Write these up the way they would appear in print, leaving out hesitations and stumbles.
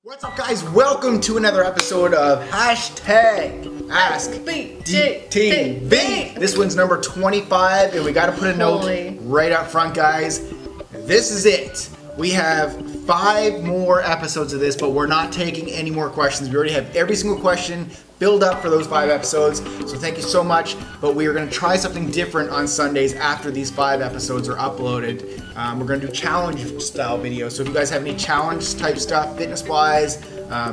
What's up, guys? Welcome to another episode of hashtag Ask BGTV. This one's number 25, and we got to put a note right up front, guys. This is it. We have 5 more episodes of this, but we're not taking any more questions. We already have every single question build up for those 5 episodes, so thank you so much. But we are going to try something different on Sundays after these 5 episodes are uploaded. We're going to do challenge style videos, so if you guys have any challenge type stuff, fitness wise,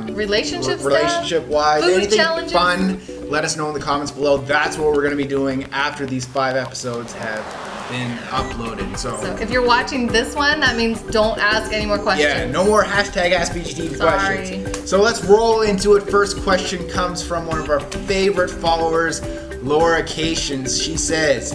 relationship wise, anything challenges, fun, let us know in the comments below. That's what we're going to be doing after these 5 episodes have been uploaded. So if you're watching this one, that means don't ask any more questions. Yeah, no more hashtag Ask BGTV questions. So let's roll into it. First question comes from one of our favorite followers, Laura Cations. She says,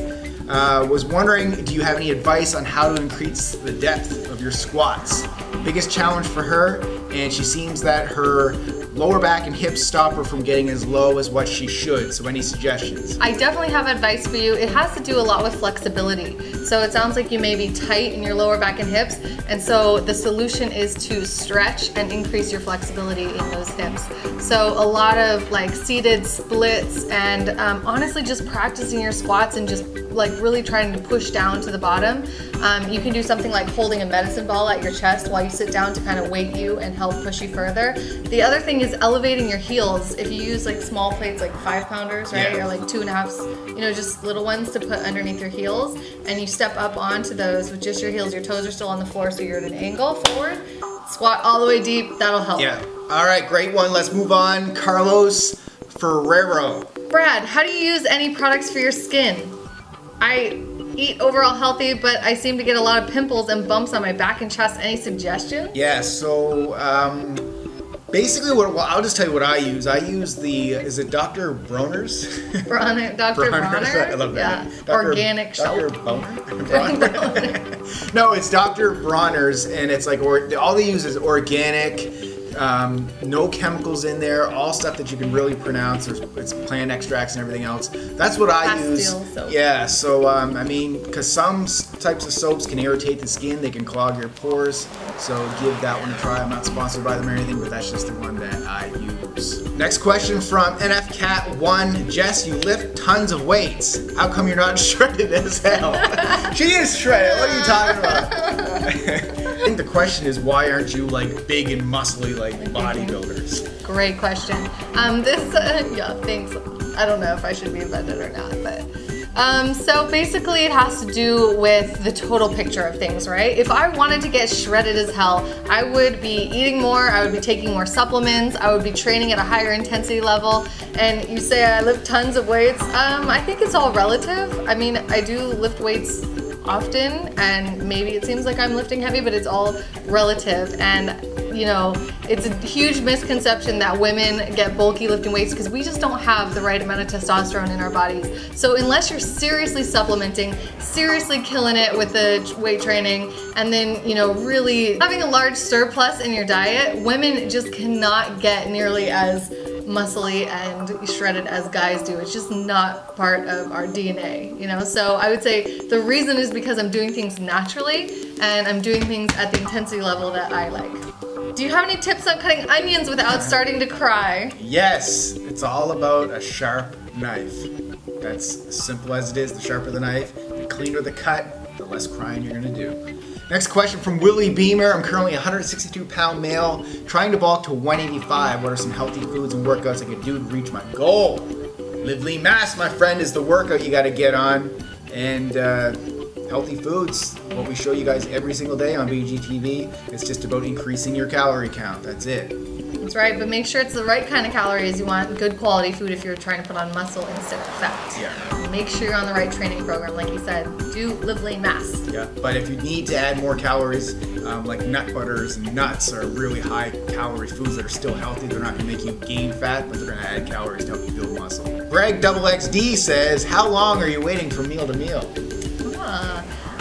was wondering, do you have any advice on how to increase the depth of your squats? Biggest challenge for her, and she seems that her lower back and hips stop her from getting as low as what she should. So any suggestions? I definitely have advice for you. It has to do a lot with flexibility. So it sounds like you may be tight in your lower back and hips, and so the solution is to stretch and increase your flexibility in those hips. So a lot of like seated splits and honestly just practicing your squats and just like really trying to push down to the bottom. You can do something like holding a medicine ball at your chest while you sit down to kind of weight you and help push you further. The other thing is elevating your heels. If you use like small plates, like 5-pounders, right? Or like 2.5s, you know, just little ones to put underneath your heels, and you step up onto those with just your heels. Your toes are still on the floor, so you're at an angle forward. Squat all the way deep, that'll help. Yeah. All right, great one. Let's move on. Carlos Ferrero. Brad, how do you use any products for your skin? I eat overall healthy, but I seem to get a lot of pimples and bumps on my back and chest. Any suggestions? Yeah, so basically I'll just tell you what I use. I use the, is it Dr. Bronner's? Dr. Bronner? I love that. Yeah. Organic soap. No, it's Dr. Bronner's, and it's like, all they use is organic, no chemicals in there, all stuff that you can really pronounce. It's plant extracts and everything else. That's what I use. Soap. Yeah, so I mean, because some types of soaps can irritate the skin, they can clog your pores, so give that one a try. I'm not sponsored by them or anything, but that's just the one that I use. Next question from NFCat1. Jess, you lift tons of weights. How come you're not shredded as hell? She is shredded. What are you talking about? I think the question is, why aren't you like big and muscly like bodybuilders? Great question. Yeah, thanks. I don't know if I should be offended or not, but so basically it has to do with the total picture of things, right? If I wanted to get shredded as hell, I would be eating more, I would be taking more supplements, I would be training at a higher intensity level. And you say I lift tons of weights. I think it's all relative. I mean, I do lift weights often, and maybe it seems like I'm lifting heavy, but it's all relative. And you know, it's a huge misconception that women get bulky lifting weights because we just don't have the right amount of testosterone in our bodies. So unless you're seriously supplementing, seriously killing it with the weight training, and then, you know, really having a large surplus in your diet, women just cannot get nearly as muscly and shredded as guys do. It's just not part of our DNA, you know? So I would say the reason is because I'm doing things naturally and I'm doing things at the intensity level that I like. Do you have any tips on cutting onions without starting to cry? Yes, it's all about a sharp knife. That's as simple as it is. The sharper the knife, the cleaner the cut, the less crying you're gonna do. Next question from Willie Beamer. I'm currently a 162-pound male, trying to bulk to 185. What are some healthy foods and workouts I could do to reach my goal? Live Lean Mass, my friend, is the workout you gotta get on. And healthy foods, what we show you guys every single day on BGTV. It's just about increasing your calorie count. That's it. That's right, but make sure it's the right kind of calories. You want good quality food if you're trying to put on muscle instead of fat. Yeah. Make sure you're on the right training program, like you said. Do Live Lean Mass. Yeah, but if you need to add more calories, like nut butters and nuts are really high calorie foods that are still healthy. They're not going to make you gain fat, but they're going to add calories to help you build muscle. Greg XXD says, how long are you waiting from meal to meal?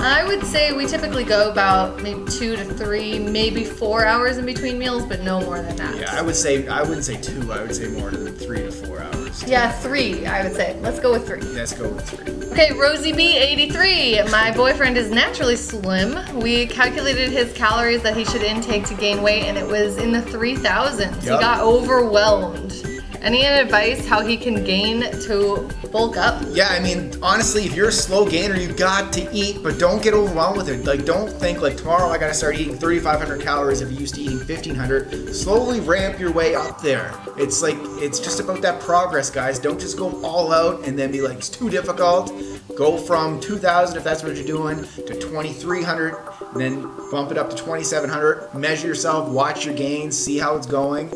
I would say we typically go about maybe 2 to 3, maybe 4 hours in between meals, but no more than that. Yeah, I wouldn't say 2. I would say more than 3 to 4 hours. Yeah, 3, I would say. Let's go with 3. Let's go with 3. Okay, Rosie B 83. My boyfriend is naturally slim. We calculated his calories that he should intake to gain weight, and it was in the 3,000s. Yep. He got overwhelmed. Any advice how he can gain to bulk up? Yeah, I mean, honestly, if you're a slow gainer, you got to eat, but don't get overwhelmed with it. Like, don't think like tomorrow I gotta start eating 3,500 calories if you used to eating 1,500. Slowly ramp your way up there. It's like, it's just about that progress, guys. Don't just go all out and then be like, it's too difficult. Go from 2,000 if that's what you're doing to 2,300, and then bump it up to 2,700. Measure yourself, watch your gains, see how it's going.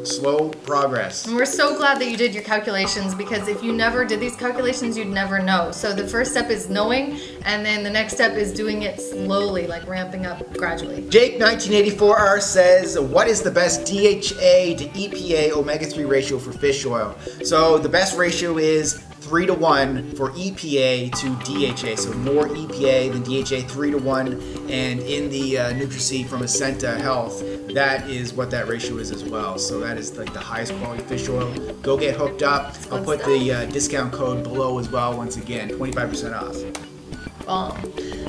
Slow progress. And we're so glad that you did your calculations, because if you never did these calculations, you'd never know. So the first step is knowing, and then the next step is doing it slowly, like ramping up gradually. Jake1984R says, what is the best DHA to EPA omega-3 ratio for fish oil? So the best ratio is 3 to 1 for EPA to DHA, so more EPA than DHA, 3 to 1, and in the Nutri-C from Ascenta Health, that is what that ratio is as well. So that is like the highest quality fish oil. Go get hooked up. I'll put the discount code below as well. Once again, 25% off.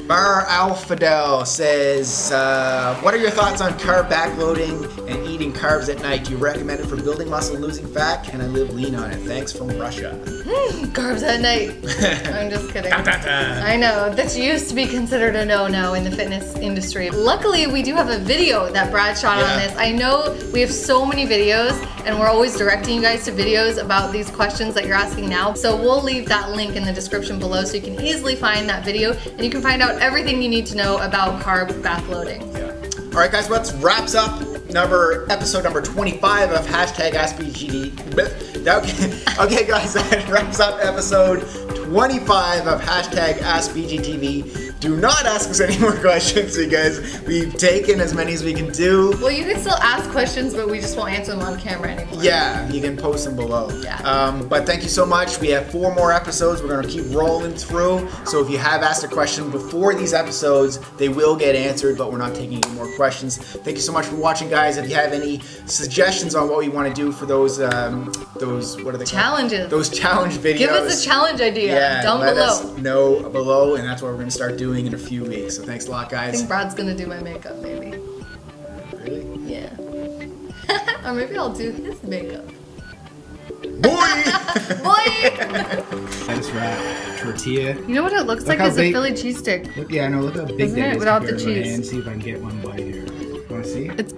Bar Alfadel says, what are your thoughts on carb backloading and eating carbs at night? Do you recommend it for building muscle and losing fat? Can I live lean on it? Thanks from Russia. Carbs at night. I'm just kidding. I know, that used to be considered a no-no in the fitness industry. Luckily, we do have a video that Brad shot on this. I know we have so many videos, and we're always directing you guys to videos about these questions that you're asking now. So we'll leave that link in the description below so you can easily find that video, and you can find out everything you need to know about carb backloading. All right, guys, well, that wraps up episode number 25 of #AskBGTV. Okay, guys, that wraps up episode 25 of #AskBGTV. Do not ask us any more questions, because we've taken as many as we can do. Well, you can still ask questions, but we just won't answer them on camera anymore. Yeah, you can post them below. Yeah. But thank you so much. We have 4 more episodes. We're going to keep rolling through. So if you have asked a question before these episodes, they will get answered, but we're not taking any more questions. Thank you so much for watching, guys. If you have any suggestions on what we want to do for those what are they called? Challenges. Those challenge videos. Give us a challenge idea down let below. us know below, and that's what we're going to start doing in a few weeks. So thanks a lot, guys. I think Brad's going to do my makeup, maybe. Really? Yeah. Or maybe I'll do his makeup. Boy! Boy! I just wrap tortilla. You know what it looks like is a Philly cheesesteak. Look, yeah, I know. Look how big Isn't that it? is Without the compared to my cheese. hand. See if I can get one bite here. Want to see? It's